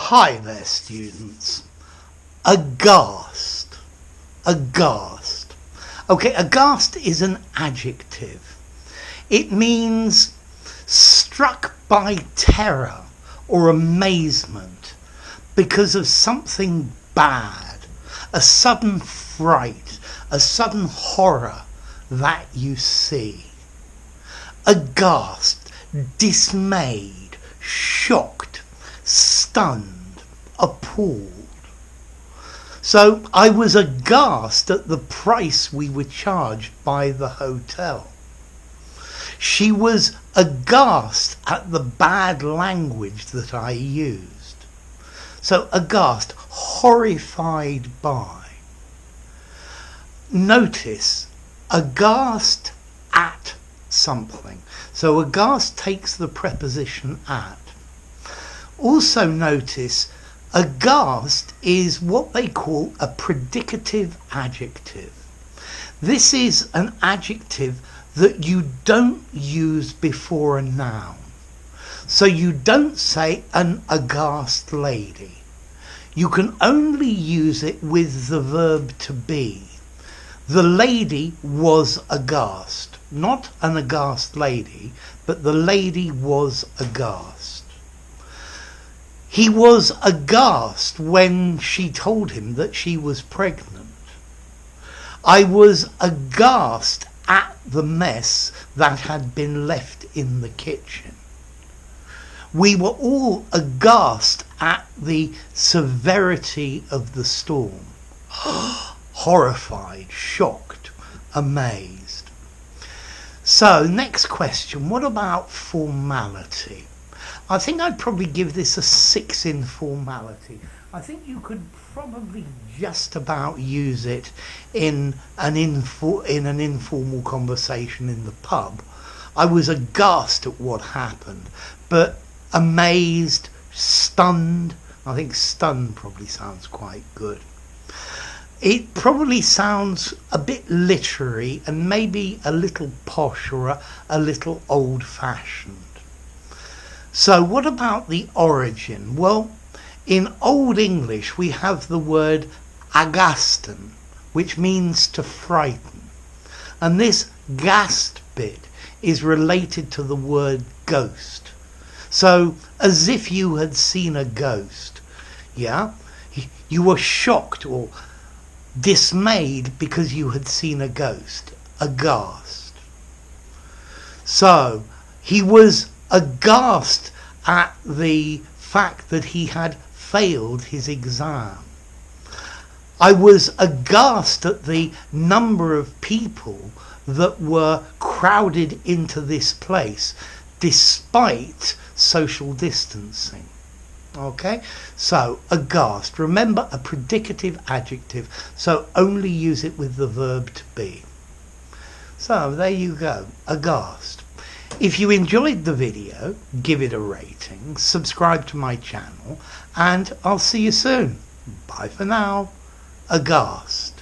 Hi there, students. Aghast. Aghast. Okay, aghast is an adjective. It means struck by terror or amazement because of something bad, a sudden fright, a sudden horror that you see. Aghast, dismayed, shocked, stunned, appalled. So I was aghast at the price we were charged by the hotel. She was aghast at the bad language that I used. So aghast, horrified by. Notice, aghast at something. So aghast takes the preposition at. Also notice, aghast is what they call a predicative adjective. This is an adjective that you don't use before a noun. So you don't say an aghast lady. You can only use it with the verb to be. The lady was aghast. Not an aghast lady, but the lady was aghast. He was aghast when she told him that she was pregnant. I was aghast at the mess that had been left in the kitchen. We were all aghast at the severity of the storm. Horrified, shocked, amazed. So, next question. What about formality? I think I'd probably give this a 6 in formality. I think you could probably just about use it in an informal conversation in the pub. I was aghast at what happened, but amazed, stunned. I think stunned probably sounds quite good. It probably sounds a bit literary and maybe a little posh or a little old-fashioned. So what about the origin? Well, in Old English we have the word aghasten, which means to frighten. And this ghast bit is related to the word ghost. So, as if you had seen a ghost. Yeah? You were shocked or dismayed because you had seen a ghost. Aghast. So, he was aghast at the fact that he had failed his exam. I was aghast at the number of people that were crowded into this place despite social distancing. Okay, so aghast. Remember, a predicative adjective, so only use it with the verb to be. So there you go, aghast. If you enjoyed the video, give it a rating, subscribe to my channel, and I'll see you soon. Bye for now. Aghast.